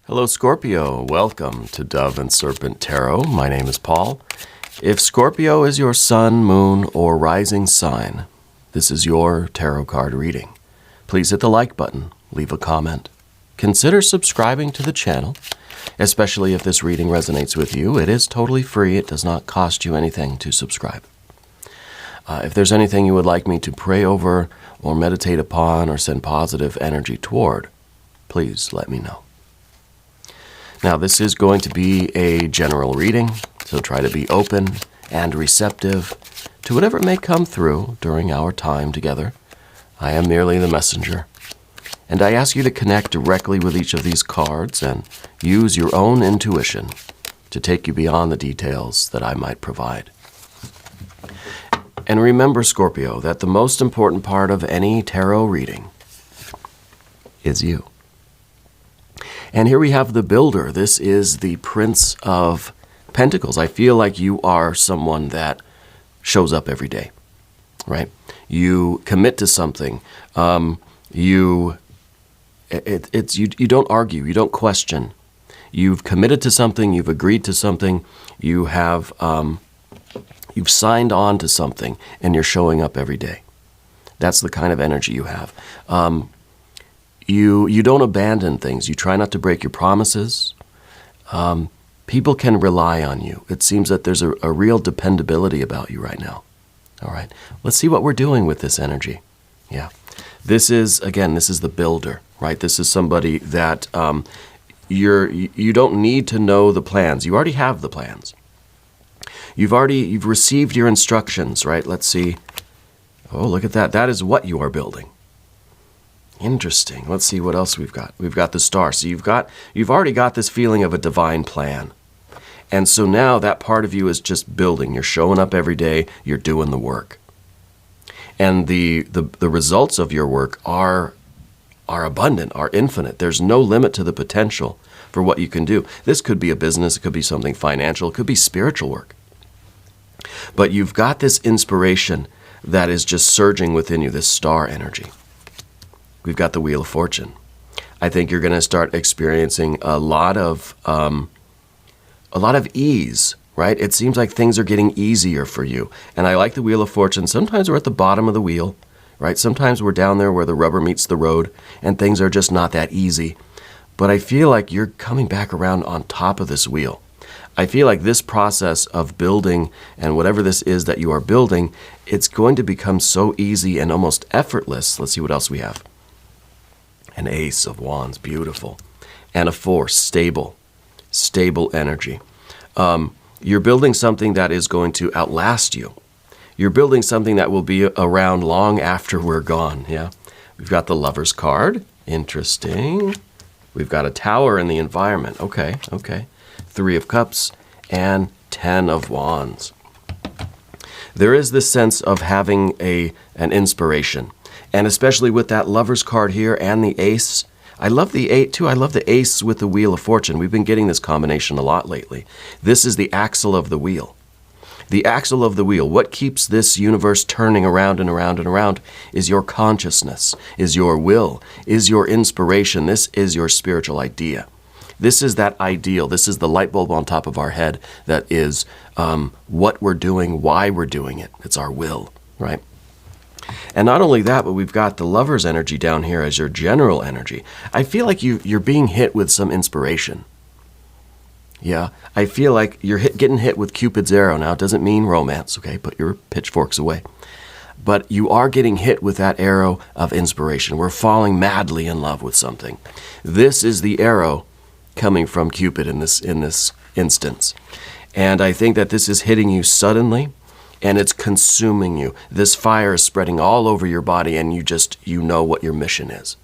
Hello, Scorpio. Welcome to Dove and Serpent Tarot. My name is Paul. If Scorpio is your sun, moon, or rising sign, this is your tarot card reading. Please hit the like button, leave a comment. Consider subscribing to the channel, especially if this reading resonates with you. It is totally free. It does not cost you anything to subscribe. If there's anything you would like me to pray over or meditate upon or send positive energy toward, please let me know. Now, this is going to be a general reading, so try to be open and receptive to whatever may come through during our time together. I am merely the messenger, and I ask you to connect directly with each of these cards and use your own intuition to take you beyond the details that I might provide. And remember, Scorpio, that the most important part of any tarot reading is you. And here we have the builder. This is the Prince of Pentacles. I feel like you are someone that shows up every day, right? You commit to something. You don't argue. You don't question. You've committed to something. You've agreed to something. You have you've signed on to something, and you're showing up every day. That's the kind of energy you have. You don't abandon things. You try not to break your promises. People can rely on you. It seems that there's a real dependability about you right now. All right. Let's see what we're doing with this energy. Yeah. This is the builder, right? This is somebody that you don't need to know the plans. You already have the plans. You've received your instructions, right? Let's see. Oh, look at that. That is what you are building. Interesting. Let's see what else we've got. We've got the star. So you've already got this feeling of a divine plan. And so now that part of you is just building. You're showing up every day. You're doing the work. And the results of your work are abundant, are infinite. There's no limit to the potential for what you can do. This could be a business. It could be something financial. It could be spiritual work. But you've got this inspiration that is just surging within you, this star energy. We've got the Wheel of Fortune. I think you're going to start experiencing a lot of ease, right? It seems like things are getting easier for you. And I like the Wheel of Fortune. Sometimes we're at the bottom of the wheel, right? Sometimes we're down there where the rubber meets the road and things are just not that easy. But I feel like you're coming back around on top of this wheel. I feel like this process of building and whatever this is that you are building, it's going to become so easy and almost effortless. Let's see what else we have. An Ace of Wands, beautiful. And a 4, stable energy. You're building something that is going to outlast you. You're building something that will be around long after we're gone, yeah? We've got the Lover's card, interesting. We've got a Tower in the environment, okay. 3 of Cups and 10 of Wands. There is this sense of having an inspiration. And especially with that Lover's card here and the Ace. I love the 8 too. I love the Ace with the Wheel of Fortune. We've been getting this combination a lot lately. This is the axle of the wheel. The axle of the wheel. What keeps this universe turning around and around and around is your consciousness, is your will, is your inspiration. This is your spiritual idea. This is that ideal. This is the light bulb on top of our head that is what we're doing, why we're doing it. It's our will, right? And not only that, but we've got the Lover's energy down here as your general energy. I feel like you're being hit with some inspiration. Yeah, I feel like you're getting hit with Cupid's arrow. Now, it doesn't mean romance, okay? Put your pitchforks away. But you are getting hit with that arrow of inspiration. We're falling madly in love with something. This is the arrow coming from Cupid in this instance. And I think that this is hitting you suddenly. And it's consuming you. This fire is spreading all over your body, and you know what your mission is.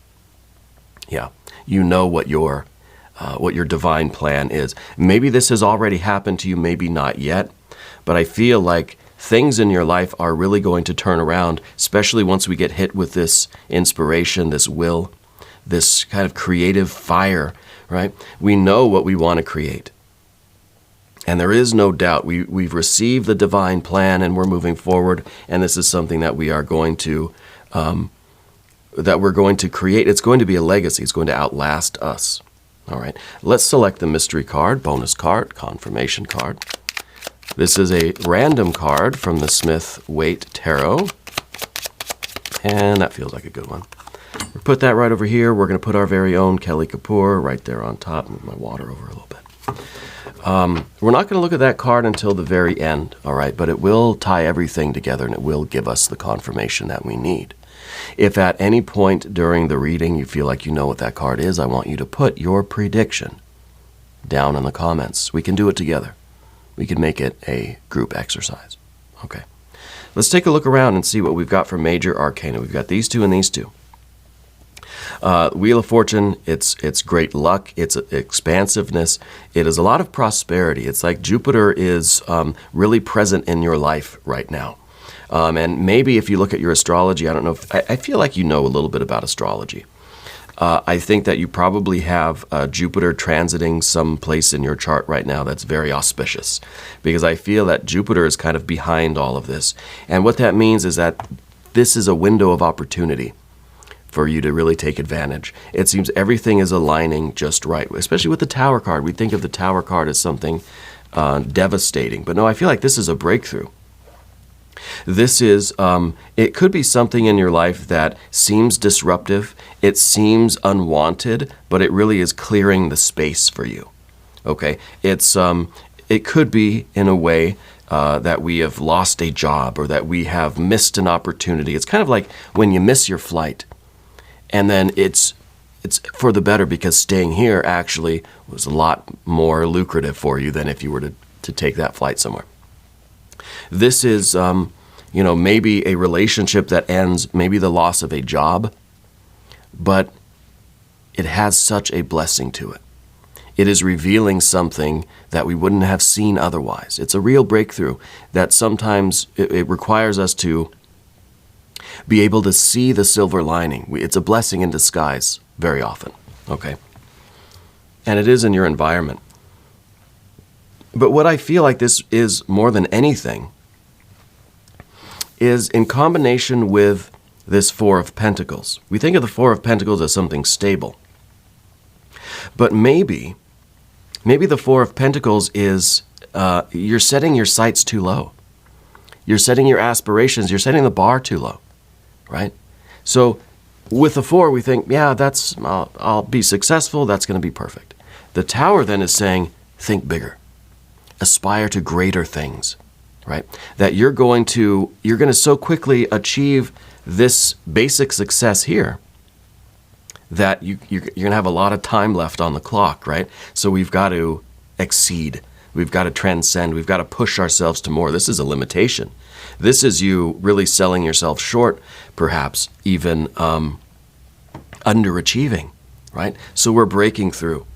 Yeah, you know what your divine plan is. Maybe this has already happened to you, maybe not yet. But I feel like things in your life are really going to turn around, especially once we get hit with this inspiration, this will, this kind of creative fire, right? We know what we want to create. And there is no doubt we've received the divine plan and we're moving forward. And this is something that we are going to create. It's going to be a legacy. It's going to outlast us. All right, let's select the mystery card, bonus card, confirmation card. This is a random card from the Smith-Waite Tarot. And that feels like a good one. We'll put that right over here. We're going to put our very own Kelly Kapoor right there on top. Move my water over a little bit. We're not going to look at that card until the very end, all right? But it will tie everything together, and it will give us the confirmation that we need. If at any point during the reading you feel like you know what that card is, I want you to put your prediction down in the comments. We can do it together. We can make it a group exercise. Okay. Let's take a look around and see what we've got for major arcana. We've got these two and these two. Wheel of Fortune, it's great luck, it's expansiveness, it is a lot of prosperity. It's like Jupiter is really present in your life right now. And maybe if you look at your astrology, I don't know, I feel like you know a little bit about astrology. I think that you probably have Jupiter transiting some place in your chart right now that's very auspicious, because I feel that Jupiter is kind of behind all of this. And what that means is that this is a window of opportunity for you to really take advantage. It seems everything is aligning just right, especially with the Tower card. We think of the Tower card as something devastating, but no, I feel like this is a breakthrough. This is, it could be something in your life that seems disruptive, it seems unwanted, but it really is clearing the space for you, okay? It could be in a way that we have lost a job or that we have missed an opportunity. It's kind of like when you miss your flight, and then it's for the better because staying here actually was a lot more lucrative for you than if you were to take that flight somewhere. This is, maybe a relationship that ends, maybe the loss of a job, but it has such a blessing to it. It is revealing something that we wouldn't have seen otherwise. It's a real breakthrough that sometimes it requires us to be able to see the silver lining. It's a blessing in disguise very often, okay? And it is in your environment. But what I feel like this is more than anything is in combination with this Four of Pentacles. We think of the Four of Pentacles as something stable. But maybe the Four of Pentacles is you're setting your sights too low. You're setting your aspirations, you're setting the bar too low, right? So with the Four, we think, yeah, I'll be successful, that's going to be perfect. The Tower then is saying, think bigger. Aspire to greater things, right? That you're going to so quickly achieve this basic success here that you're going to have a lot of time left on the clock, right? So we've got to exceed. We've got to transcend. We've got to push ourselves to more. This is a limitation. This is you really selling yourself short, perhaps even underachieving, right? So we're breaking through.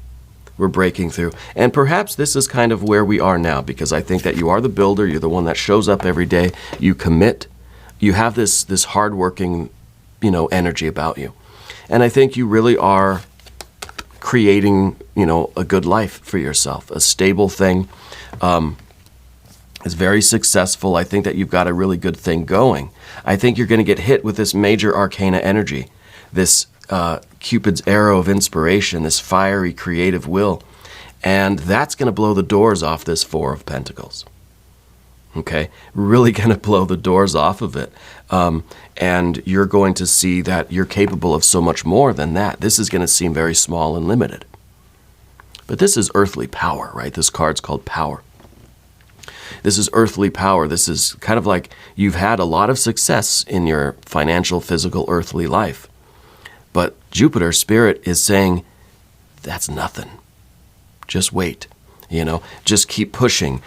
We're breaking through. And perhaps this is kind of where we are now, because I think that you are the builder. You're the one that shows up every day. You commit. You have this hardworking, energy about you. And I think you really are creating, a good life for yourself, a stable thing. It's very successful. I think that you've got a really good thing going. I think you're going to get hit with this major arcana energy, this Cupid's arrow of inspiration, this fiery creative will, and that's going to blow the doors off this Four of Pentacles. Okay, really going to blow the doors off of it, and you're going to see that you're capable of so much more than that. This is going to seem very small and limited, but this is earthly power, right? This card's called Power. This is earthly power. This is kind of like you've had a lot of success in your financial, physical, earthly life. But Jupiter, Spirit, is saying, that's nothing. Just wait, just keep pushing.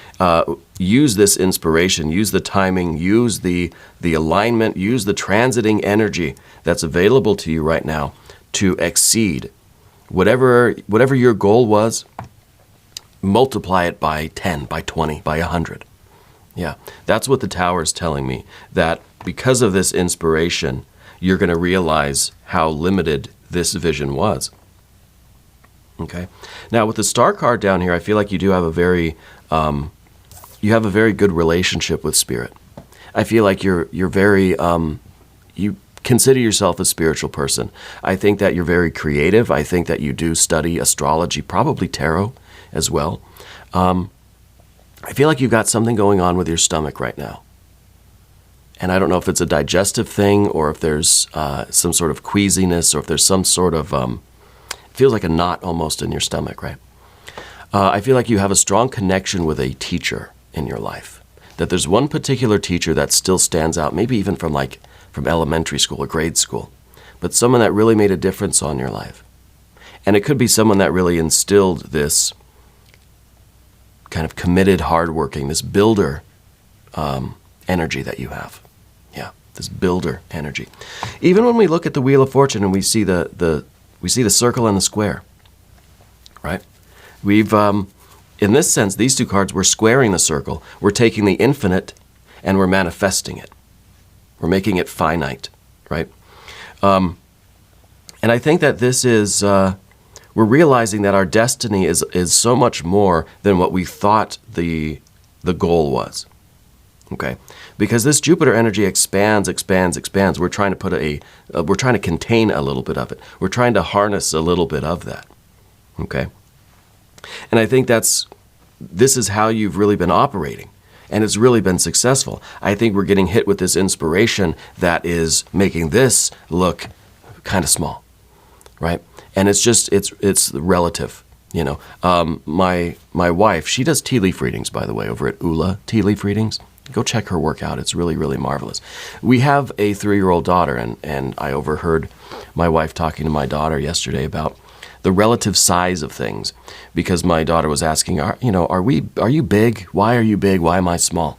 Use this inspiration, use the timing, use the alignment, use the transiting energy that's available to you right now to exceed. Whatever your goal was, multiply it by 10, by 20, by 100. Yeah, that's what the Tower is telling me, that because of this inspiration, you're going to realize how limited this vision was. Okay. Now with the Star card down here, I feel like you do have a very good relationship with Spirit. I feel like you're very you consider yourself a spiritual person. I think that you're very creative. I think that you do study astrology, probably tarot as well. I feel like you've got something going on with your stomach right now. And I don't know if it's a digestive thing or if there's some sort of queasiness or if there's some sort of, feels like a knot almost in your stomach, right? I feel like you have a strong connection with a teacher in your life. That there's one particular teacher that still stands out, maybe even from elementary school or grade school, but someone that really made a difference on your life. And it could be someone that really instilled this kind of committed, hardworking, this builder energy that you have. Yeah, this builder energy. Even when we look at the Wheel of Fortune and we see the circle and the square, right? We've in this sense, these two cards, we're squaring the circle. We're taking the infinite and we're manifesting it. We're making it finite, right? And I think that this is, we're realizing that our destiny is so much more than what we thought the goal was, okay? Because this Jupiter energy expands. We're trying to we're trying to contain a little bit of it. We're trying to harness a little bit of that, okay? And I think this is how you've really been operating, and it's really been successful. I think we're getting hit with this inspiration that is making this look kind of small, right? And it's relative, you know. My wife, she does tea leaf readings, by the way, over at Ula Tea Leaf Readings. Go check her work out. It's really, really marvelous. We have a 3-year-old daughter, and I overheard my wife talking to my daughter yesterday about the relative size of things, because my daughter was asking, are you big? Why are you big? Why am I small?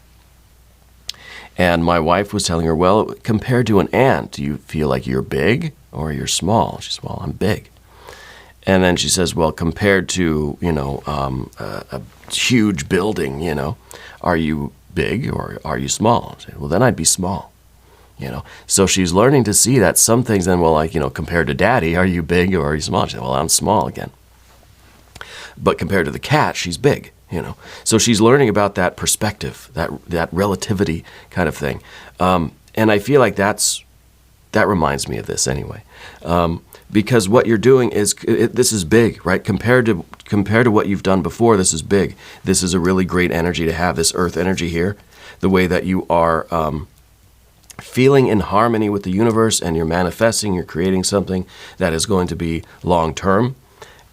And my wife was telling her, well, compared to an ant, do you feel like you're big or you're small? She says, well, I'm big. And then she says, well, compared to, a huge building, are you big or are you small? I said, well, then I'd be small. So she's learning to see that some things then, well, compared to daddy, are you big or are you small? She said, well, I'm small again. But compared to the cat, she's big, So she's learning about that perspective, that relativity kind of thing. And I feel like that reminds me of this anyway. Because what you're doing this is big, right? Compared to what you've done before, this is big. This is a really great energy to have, this earth energy here, the way that you are feeling in harmony with the universe, and you're manifesting, you're creating something that is going to be long-term.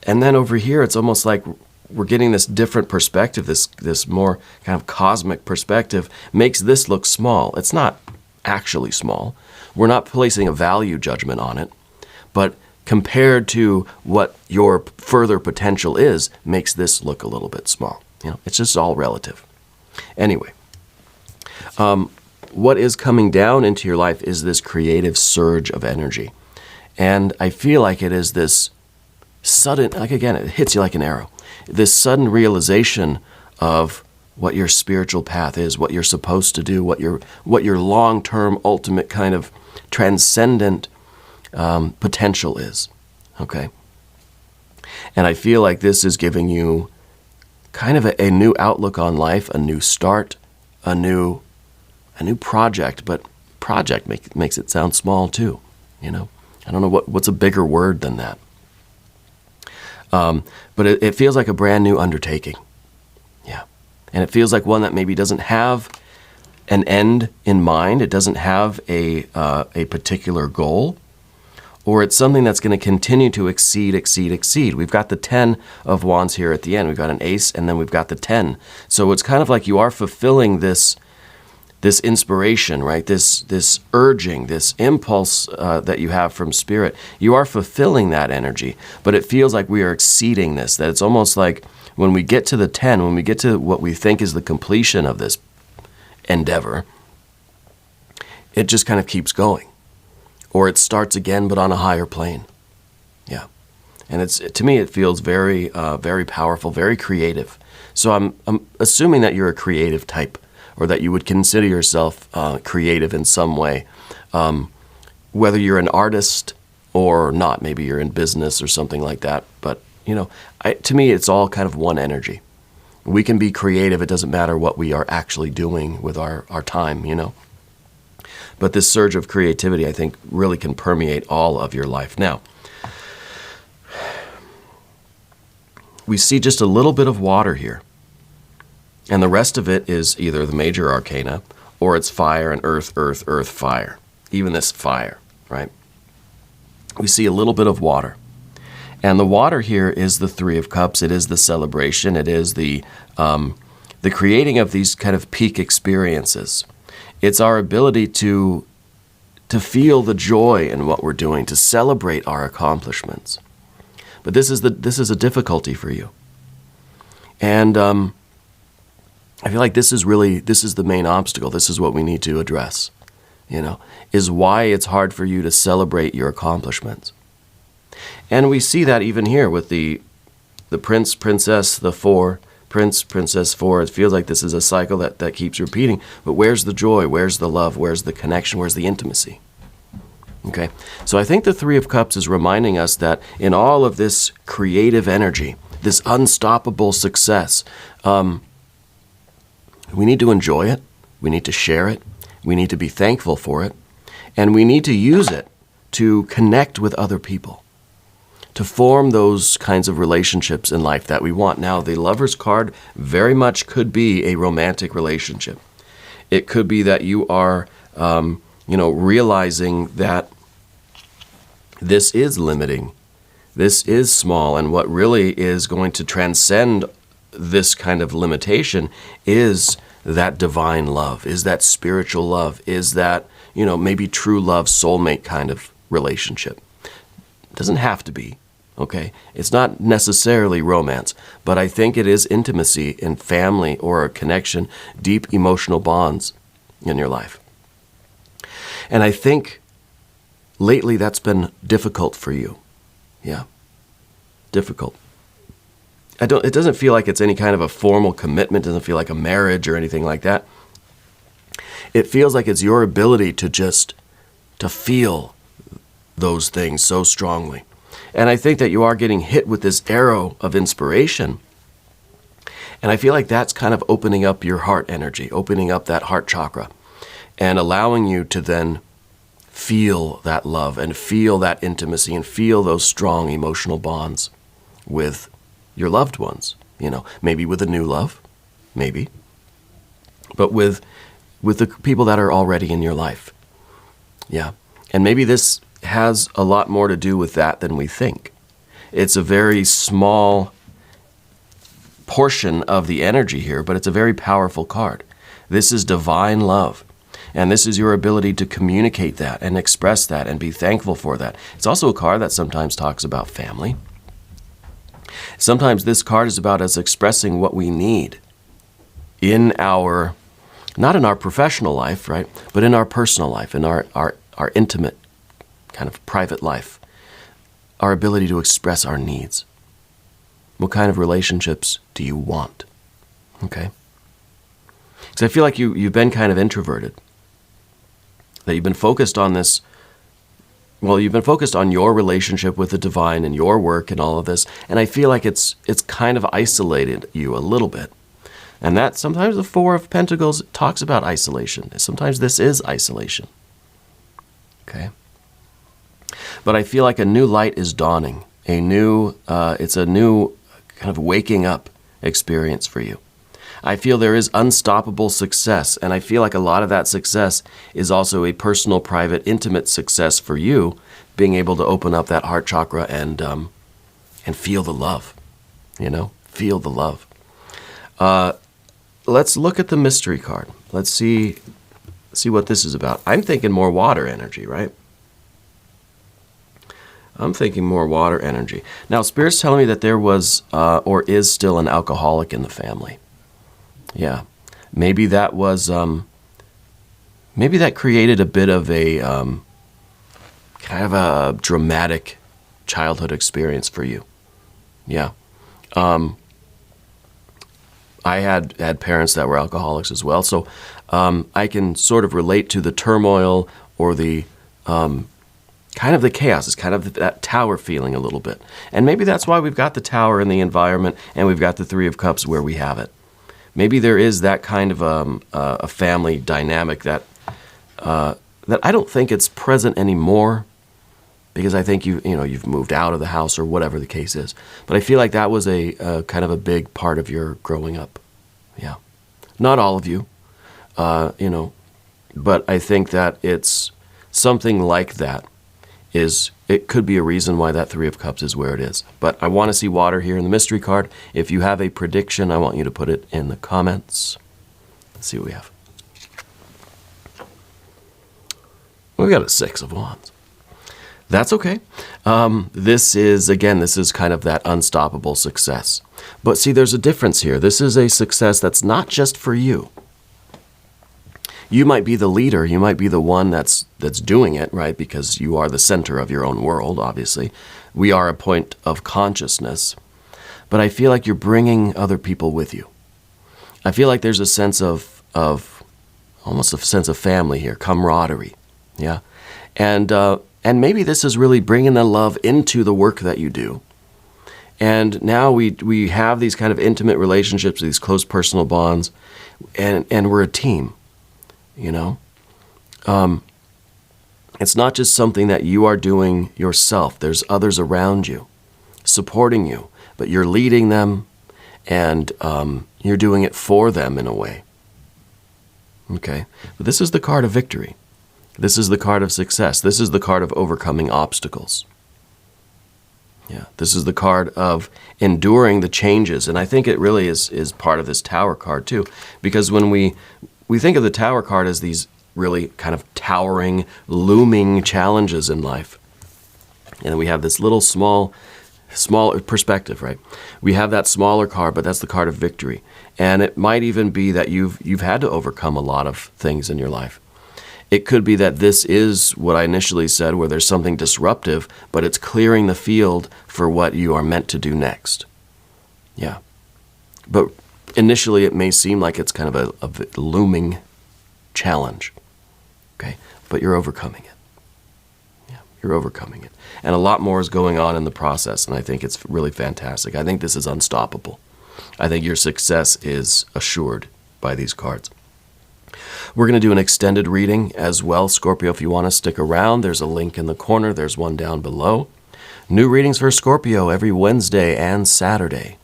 And then over here, it's almost like we're getting this different perspective, this more kind of cosmic perspective, makes this look small. It's not actually small. We're not placing a value judgment on it, but compared to what your further potential is, makes this look a little bit small. It's just all relative. Anyway, what is coming down into your life is this creative surge of energy. And I feel like it is this sudden, it hits you like an arrow. This sudden realization of what your spiritual path is, what you're supposed to do, what your long-term, ultimate kind of transcendent potential is, okay? And I feel like this is giving you kind of a new outlook on life, a new start, a new project, but project makes it sound small too, I don't know what's a bigger word than that. But it feels like a brand new undertaking. Yeah. And it feels like one that maybe doesn't have an end in mind. It doesn't have a particular goal, or it's something that's going to continue to exceed. We've got the 10 of Wands here at the end. We've got an ace, and then we've got the 10. So it's kind of like you are fulfilling this inspiration, right? This urging, this impulse that you have from spirit. You are fulfilling that energy, but it feels like we are exceeding this, that it's almost like when we get to the 10, when we get to what we think is the completion of this endeavor, it just kind of keeps going. Or it starts again, but on a higher plane. Yeah. And to me, it feels very, very powerful, very creative. So I'm assuming that you're a creative type, or that you would consider yourself creative in some way, whether you're an artist or not. Maybe you're in business or something like that. But, to me, it's all kind of one energy. We can be creative. It doesn't matter what we are actually doing with our time, But this surge of creativity, I think, really can permeate all of your life. Now, we see just a little bit of water here. And the rest of it is either the major arcana or it's fire and earth, earth, earth, fire. Even this fire, right? We see a little bit of water. And the water here is the Three of Cups. It is the celebration. It is the creating of these kind of peak experiences. It's our ability to feel the joy in what we're doing, to celebrate our accomplishments. But this is a difficulty for you. And I feel like this is the main obstacle. This is what we need to address, is why it's hard for you to celebrate your accomplishments. And we see that even here with the prince, princess, the four, prince, princess, four. It feels like this is a cycle that keeps repeating. But where's the joy? Where's the love? Where's the connection? Where's the intimacy? Okay, so I think the Three of Cups is reminding us that in all of this creative energy, this unstoppable success, we need to enjoy it, we need to share it, we need to be thankful for it, and we need to use it to connect with other people, to form those kinds of relationships in life that we want. Now, the Lover's card very much could be a romantic relationship. It could be that you are, realizing that this is limiting, this is small, and what really is going to transcend this kind of limitation is that divine love, is that spiritual love, is that, maybe true love, soulmate kind of relationship. It doesn't have to be, okay? It's not necessarily romance, but I think it is intimacy in family or a connection, deep emotional bonds in your life. And I think lately that's been difficult for you. Yeah, difficult. It doesn't feel like it's any kind of a formal commitment. It doesn't feel like a marriage or anything like that. It feels like it's your ability to feel those things so strongly. And I think that you are getting hit with this arrow of inspiration. And I feel like that's kind of opening up your heart energy, opening up that heart chakra, and allowing you to then feel that love and feel that intimacy and feel those strong emotional bonds with your loved ones, maybe with a new love, maybe, but with the people that are already in your life. Yeah. And maybe this has a lot more to do with that than we think. It's a very small portion of the energy here, but it's a very powerful card. This is divine love. And this is your ability to communicate that and express that and be thankful for that. It's also a card that sometimes talks about family. Sometimes this card is about us expressing what we need in not in our professional life, right? But in our personal life, in our intimate kind of private life. Our ability to express our needs. What kind of relationships do you want? Okay? Because I feel like you've been kind of introverted. That you've been focused on this. Well, you've been focused on your relationship with the divine and your work and all of this, and I feel like it's kind of isolated you a little bit. And that sometimes the Four of Pentacles talks about isolation. Sometimes this is isolation. Okay? But I feel like a new light is dawning. It's a new kind of waking up experience for you. I feel there is unstoppable success, and I feel like a lot of that success is also a personal, private, intimate success for you, being able to open up that heart chakra and feel the love, feel the love. Let's look at the mystery card. Let's see what this is about. I'm thinking more water energy, right? I'm thinking more water energy. Now, Spirit's telling me that there was or is still an alcoholic in the family. Yeah, maybe that was, maybe that created a bit of a kind of a dramatic childhood experience for you. Yeah. I had parents that were alcoholics as well, so I can sort of relate to the turmoil or the kind of the chaos. It's kind of that tower feeling a little bit. And maybe that's why we've got the tower in the environment and we've got the Three of Cups where we have it. Maybe there is that kind of a family dynamic that that I don't think it's present anymore, because I think you've moved out of the house or whatever the case is. But I feel like that was a kind of a big part of your growing up. Yeah. Not all of you, but I think that it's something like that it could be a reason why that Three of Cups is where it is. But I want to see water here in the mystery card. If you have a prediction, I want you to put it in the comments. Let's see what we have. We've got a Six of Wands. That's okay. This is kind of that unstoppable success. But see, there's a difference here. This is a success that's not just for you. You might be the leader. You might be the one that's doing it, right? Because you are the center of your own world, obviously. We are a point of consciousness. But I feel like you're bringing other people with you. I feel like there's a sense of almost a sense of family here, camaraderie. Yeah. And maybe this is really bringing the love into the work that you do. And now we have these kind of intimate relationships, these close personal bonds, and we're a team, It's not just something that you are doing yourself. There's others around you supporting you, but you're leading them, and you're doing it for them in a way. Okay? But this is the card of victory. This is the card of success. This is the card of overcoming obstacles. Yeah, this is the card of enduring the changes. And I think it really is part of this Tower card too. Because when we think of the Tower card as these really kind of towering, looming challenges in life. And we have this little smaller perspective, right? We have that smaller card, but that's the card of victory. And it might even be that you've had to overcome a lot of things in your life. It could be that this is what I initially said, where there's something disruptive, but it's clearing the field for what you are meant to do next. Yeah. But initially it may seem like it's kind of a looming challenge. Okay? But you're overcoming it. Yeah, you're overcoming it. And a lot more is going on in the process, and I think it's really fantastic. I think this is unstoppable. I think your success is assured by these cards. We're going to do an extended reading as well. Scorpio, if you want to stick around, there's a link in the corner. There's one down below. New readings for Scorpio every Wednesday and Saturday.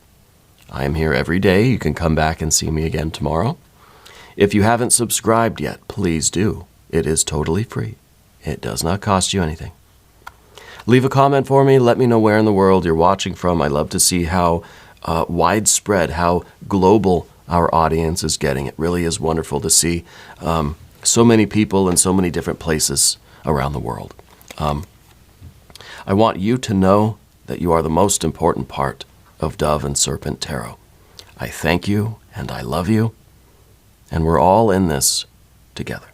I am here every day. You can come back and see me again tomorrow. If you haven't subscribed yet, please do. It is totally free. It does not cost you anything. Leave a comment for me. Let me know where in the world you're watching from. I love to see how widespread, how global our audience is getting. It really is wonderful to see so many people in so many different places around the world. I want you to know that you are the most important part of Dove and Serpent Tarot. I thank you and I love you, and we're all in this together.